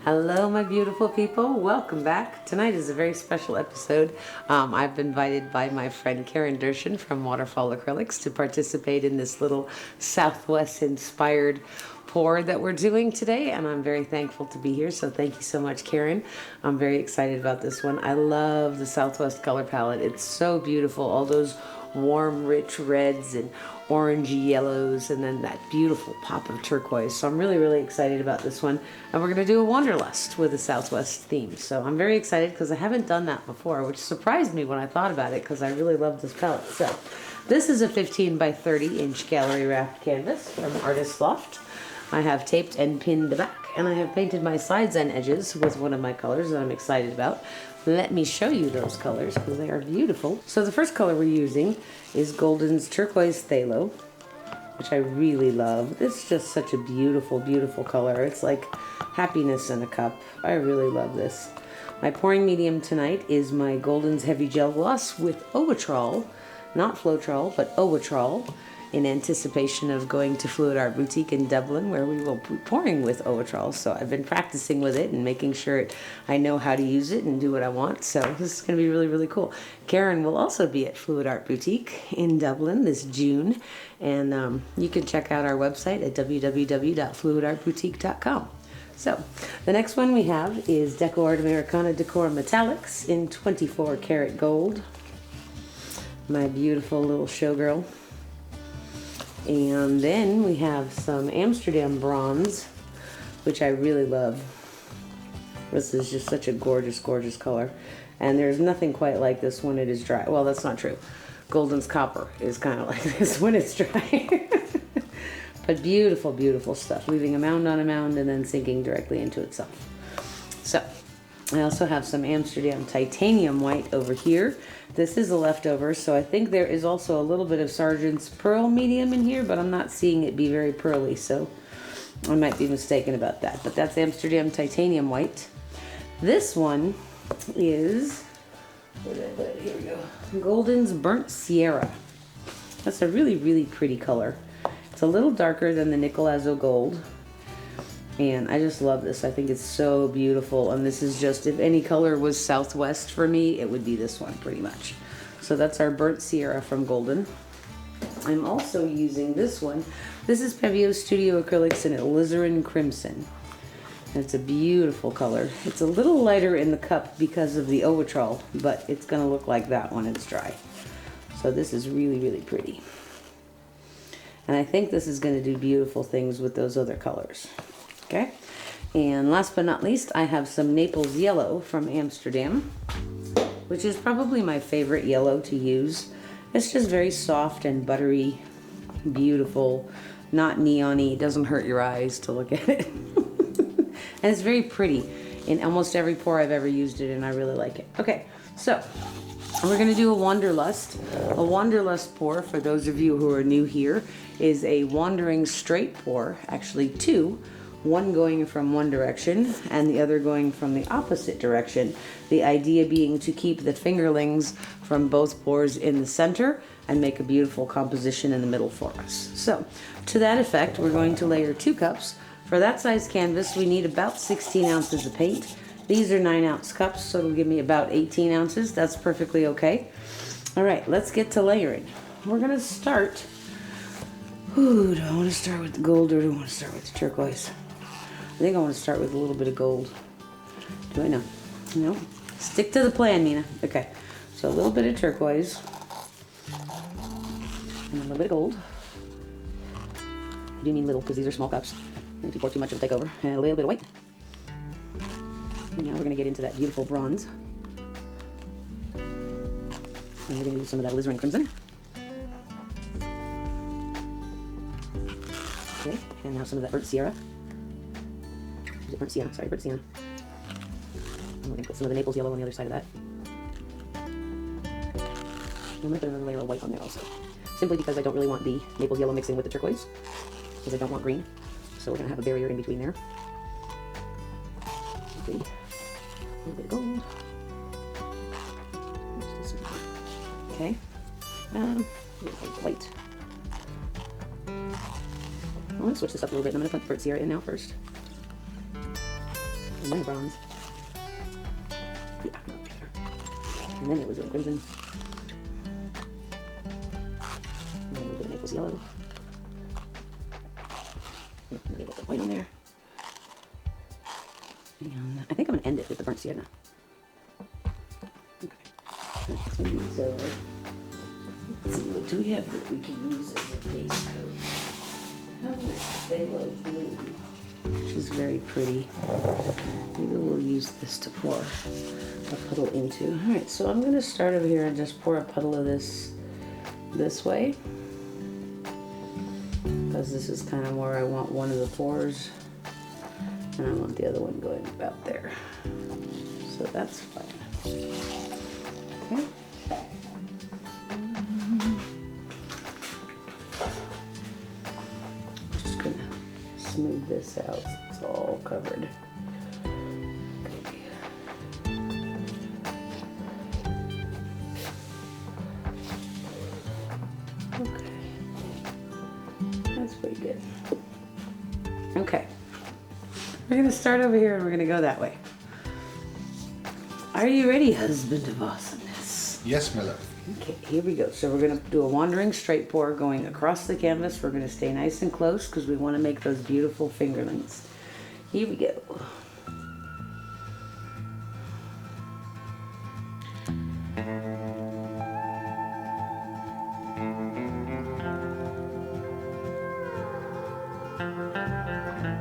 Hello, my beautiful people. Welcome back. Tonight is a very special episode. I've been invited by my friend Karen Dershin from Waterfall Acrylics to participate in this little Southwest inspired pour that we're doing today, and I'm very thankful to be here. So thank you so much, Karen. I'm very excited about this one. I love the Southwest color palette. It's so beautiful. All those warm, rich reds and orangey yellows, and then that beautiful pop of turquoise. So I'm really, really excited about this one. And we're going to do a Wanderlust with a Southwest theme. So I'm very excited because I haven't done that before, which surprised me when I thought about it because I really love this palette. So this is a 15 by 30 inch gallery wrapped canvas from Artist Loft. I have taped and pinned the back, and I have painted my sides and edges with one of my colors that I'm excited about. Let me show you those colors because they are beautiful. So the first color we're using is Golden's Turquoise Pthalo, which I really love. It's just such a beautiful, beautiful color. It's like happiness in a cup. I really love this. My pouring medium tonight is my Golden's Heavy Gel Gloss with Owatrol, not Floetrol, but Owatrol, in anticipation of going to Fluid Art Boutique in Dublin, where we will be pouring with Owatrol. So I've been practicing with it and making sure I know how to use it and do what I want. So this is going to be really, really cool. Karen will also be at Fluid Art Boutique in Dublin this June. And you can check out our website at www.fluidartboutique.com. So the next one we have is DecoArt Americana Decor Metallics in 24 karat gold. My beautiful little showgirl. And then we have some Amsterdam bronze, which I really love. This is just such a gorgeous, gorgeous color. And there's nothing quite like this when it is dry. Well, that's not true. Golden's copper is kind of like this when it's dry. But beautiful, beautiful stuff. Leaving a mound on a mound and then sinking directly into itself. So I also have some Amsterdam titanium white over here. This is a leftover, so I think there is also a little bit of Sargent's Pearl medium in here, but I'm not seeing it be very pearly, so I might be mistaken about that. But that's Amsterdam titanium white. This one is, where did I put it? Here we go. Golden's Burnt Sierra. That's a really, really pretty color. It's a little darker than the Nickel Azo Gold. And I just love this. I think it's so beautiful. And this is just, if any color was Southwest for me, it would be this one pretty much. So that's our Burnt Sierra from Golden. I'm also using this one. This is Pebeo Studio Acrylics in Alizarin Crimson. And it's a beautiful color. It's a little lighter in the cup because of the Owatrol, but it's going to look like that when it's dry. So this is really, really pretty. And I think this is going to do beautiful things with those other colors. Okay, and last but not least, I have some Naples Yellow from Amsterdam, which is probably my favorite yellow to use. It's just very soft and buttery, beautiful, not neon-y. It doesn't hurt your eyes to look at it. And it's very pretty in almost every pour I've ever used it, and I really like it. Okay, so we're going to do a Wanderlust. A Wanderlust pour, for those of you who are new here, is a wandering straight pour, actually two. One going from one direction and the other going from the opposite direction. The idea being to keep the fingerlings from both pours in the center and make a beautiful composition in the middle for us. So to that effect, we're going to layer 2 cups. For that size canvas, we need about 16 ounces of paint. These are 9-ounce cups, so it'll give me about 18 ounces. That's perfectly okay. All right, let's get to layering. We're gonna start, do I wanna start with the gold or do I wanna start with the turquoise? I think I want to start with a little bit of gold. Do I know? No? Stick to the plan, Mina. Okay. So a little bit of turquoise. And a little bit of gold. I do mean little because these are small cups. And if you pour too much, it'll take over. And a little bit of white. And now we're going to get into that beautiful bronze. And we're going to do some of that Alizarin Crimson. Okay. And now some of that Burnt Sierra. Burnt Sienna, sorry, Burnt Sienna. I'm going to put some of the Naples Yellow on the other side of that. I'm going to put another layer of white on there also. Simply because I don't really want the Naples Yellow mixing with the turquoise. Because I don't want green. So we're going to have a barrier in between there. Okay. A little bit of gold. Okay. A little bit of white. I'm going to switch this up a little bit and I'm going to put Burnt Sierra in now first. mini bronze. Yeah, not there. And then it was a crimson. And then we got Naples Yellow. And then we got the white on there. And I think I'm gonna end it with the burnt sienna. Okay. So let's see, what do we have that we can use as a base coat? Phthalo blue, which is very pretty. Maybe we'll use this to pour a puddle into. All right, so I'm gonna start over here and just pour a puddle of this way, because this is kind of where I want one of the pours, and I want the other one going about there. So that's fine. Okay. Smooth this out so it's all covered. Okay. That's pretty good. Okay. We're gonna start over here and we're gonna go that way. Are you ready, husband of awesomeness? Yes, my love. Okay, here we go. So we're going to do a wandering straight pour going across the canvas. We're going to stay nice and close because we want to make those beautiful fingerlings. Here we go.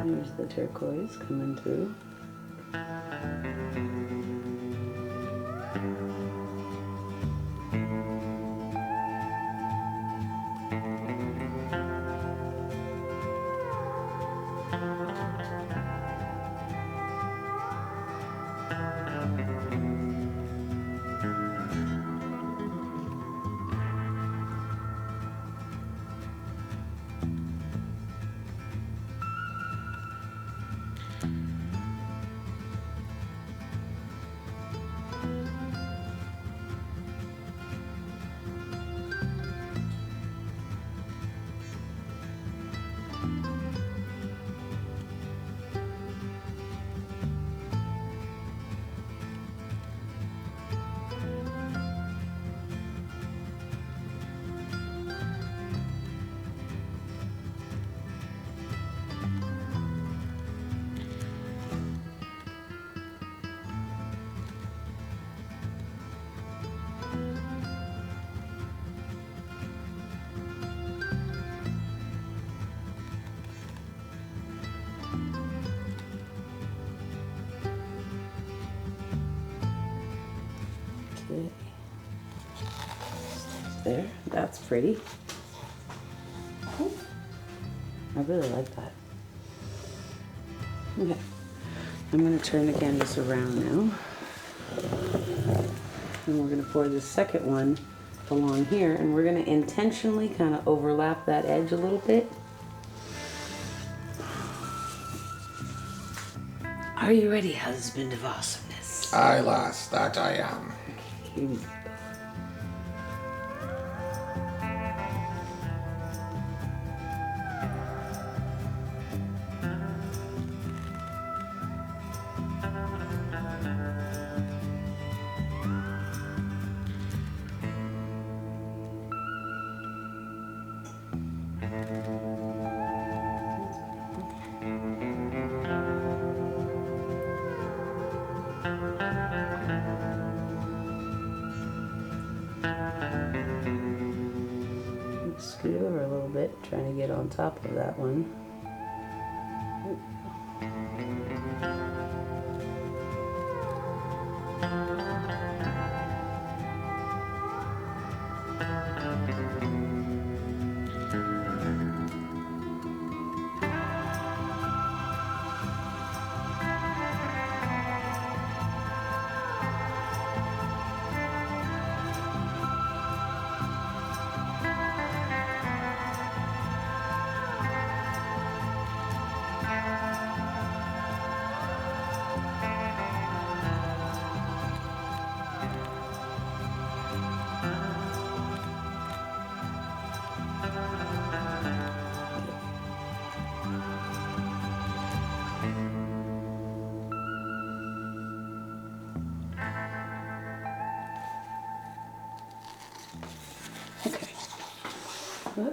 There's the turquoise coming through. There, that's pretty. I really like that. Okay, I'm going to turn the canvas around now. And we're going to pour the second one along here, and we're going to intentionally kind of overlap that edge a little bit. Are you ready, husband of awesomeness? Aye, lass, that I am. Here we go. Scoot over a little bit, trying to get on top of that one.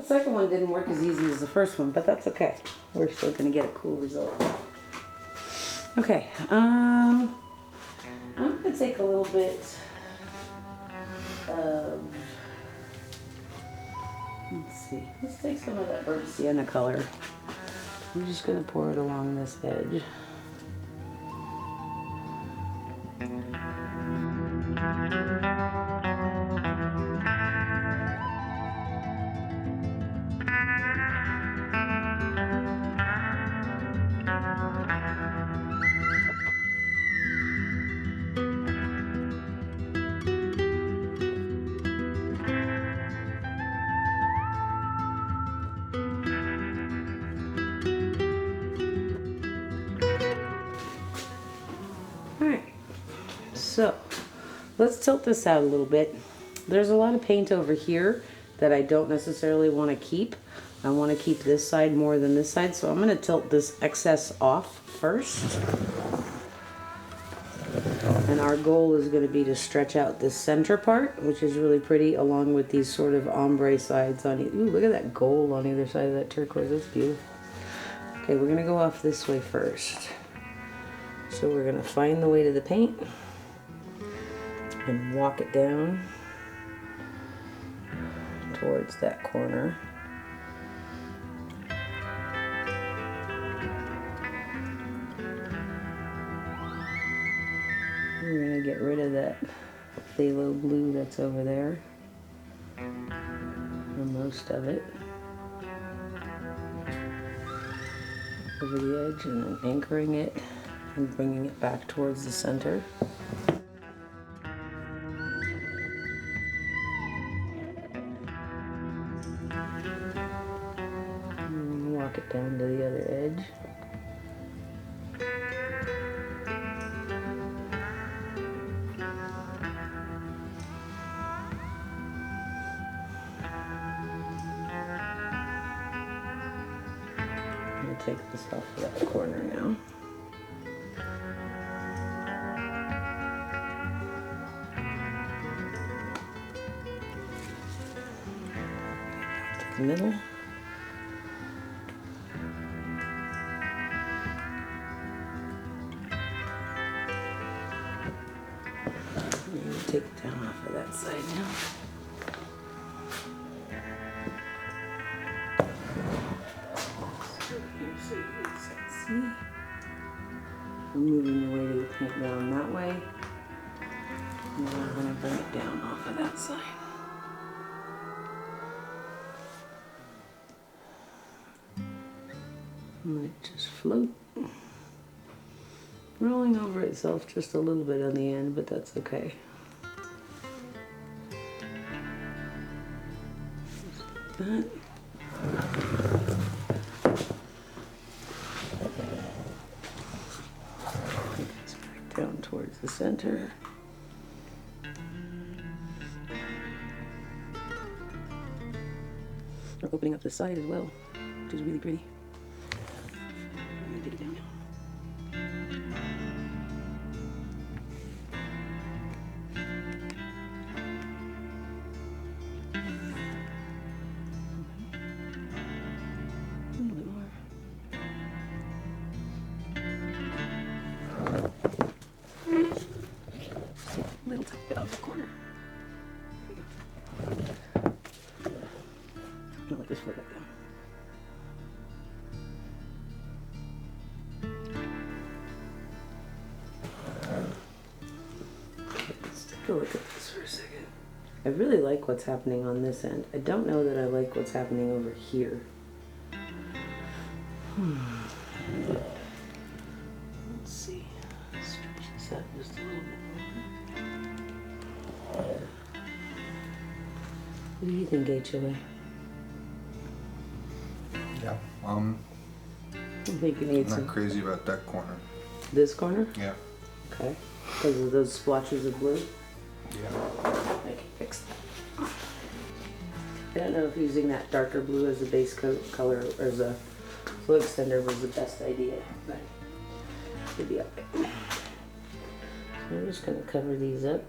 second one didn't work as easy as the first one, but that's okay. We're still gonna get a cool result. Okay, I'm gonna take a little bit of, let's see, let's take some of that burnt sienna color. I'm just gonna pour it along this edge. So let's tilt this out a little bit. There's a lot of paint over here that I don't necessarily want to keep. I want to keep this side more than this side, so I'm going to tilt this excess off first. And our goal is going to be to stretch out this center part, which is really pretty, along with these sort of ombre sides on it. Ooh, look at that gold on either side of that turquoise. That's beautiful. Okay, we're going to go off this way first. So we're going to find the weight of the paint and walk it down towards that corner. We're going to get rid of that phthalo blue that's over there, or most of it, over the edge, and then anchoring it and bringing it back towards the center. Walk it down to the other edge. I'm going to take this off of that corner now. To the middle. Take it down off of that side now. So here, so you guys can see. I'm moving the weight of the paint down that way. And then I'm going to bring it down off of that side. And let it just float. Rolling over itself just a little bit on the end, but that's okay. That. It's back down towards the center. We're opening up the side as well, which is really pretty. I'm gonna take it down now. Let this float back down. Okay, let's take a look at this for a second. I really like what's happening on this end. I don't know that I like what's happening over here. Let's see. Stretch this out just a little bit more. What do you think, HOA? Yeah, I think you need I'm not crazy about that corner. This corner? Yeah. Okay. Because of those splotches of blue? Yeah. I can fix that. I don't know if using that darker blue as a base coat color or as a flow extender was the best idea, but it should be okay. So I'm just going to cover these up.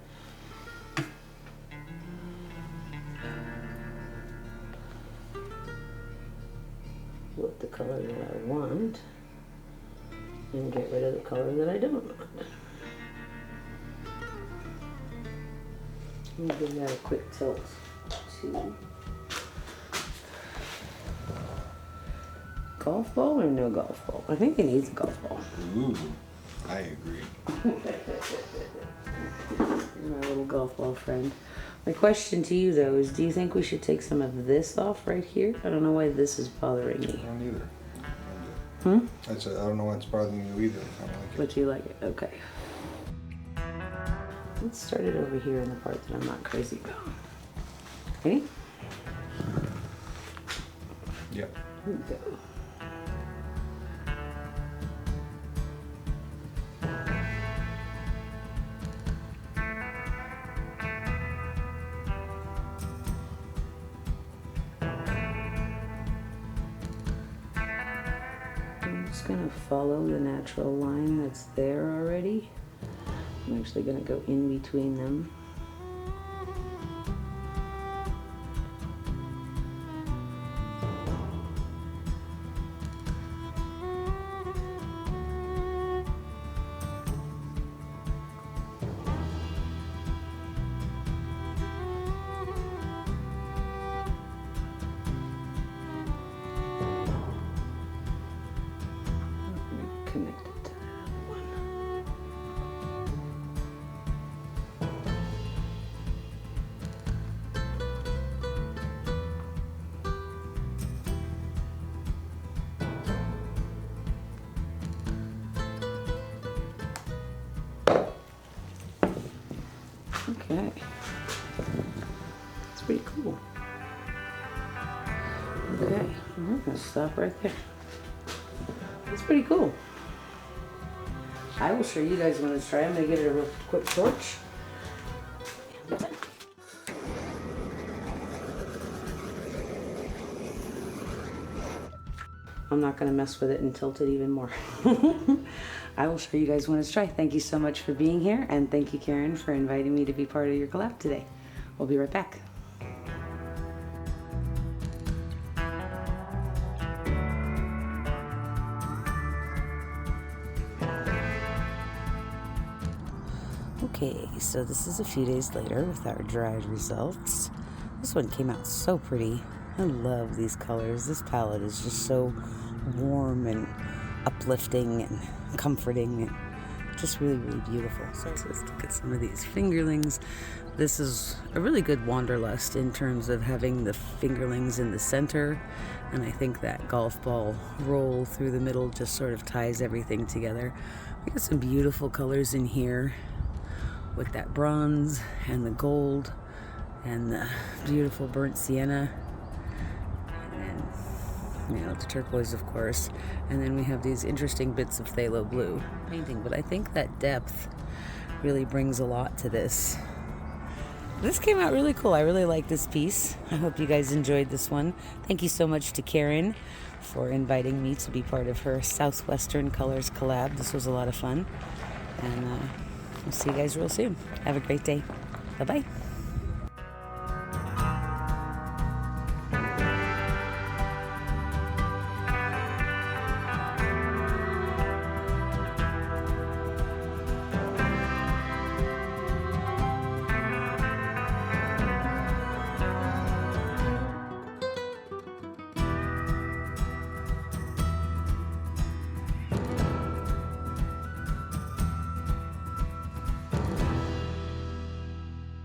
the color that I want and get rid of the color that I don't want. Let me give that a quick tilt too. Golf ball or no golf ball? I think it needs a golf ball. Ooh, I agree. My little golf ball friend. My question to you though is, do you think we should take some of this off right here? I don't know why this is bothering me. I don't either. I don't know what's bothering you either. I don't like it. But you like it? Okay. Let's start it over here in the part that I'm not crazy about. Ready? Yeah. Here we go. I'm just going to follow the natural line that's there already. I'm actually going to go in between them. Connect it to that one. Okay. It's pretty cool. Okay, we're gonna stop right there. It's pretty cool. I will show you guys when it's dry. I'm gonna give it a real quick torch. I'm not gonna mess with it and tilt it even more. I will show you guys when it's dry. Thank you so much for being here, and thank you, Karen, for inviting me to be part of your collab today. We'll be right back. Okay, so this is a few days later with our dried results. This one came out so pretty. I love these colors. This palette is just so warm and uplifting and comforting and just really, really beautiful. So let's look at some of these fingerlings. This is a really good Wanderlust in terms of having the fingerlings in the center, and I think that golf ball roll through the middle just sort of ties everything together. We got some beautiful colors in here with that bronze and the gold and the beautiful burnt sienna, and the turquoise, of course. And then we have these interesting bits of phthalo blue painting, but I think that depth really brings a lot to this. This came out really cool. I really like this piece. I hope you guys enjoyed this one. Thank you so much to Karen for inviting me to be part of her Southwestern Colors collab. This was a lot of fun, and I'll see you guys real soon. Have a great day. Bye-bye.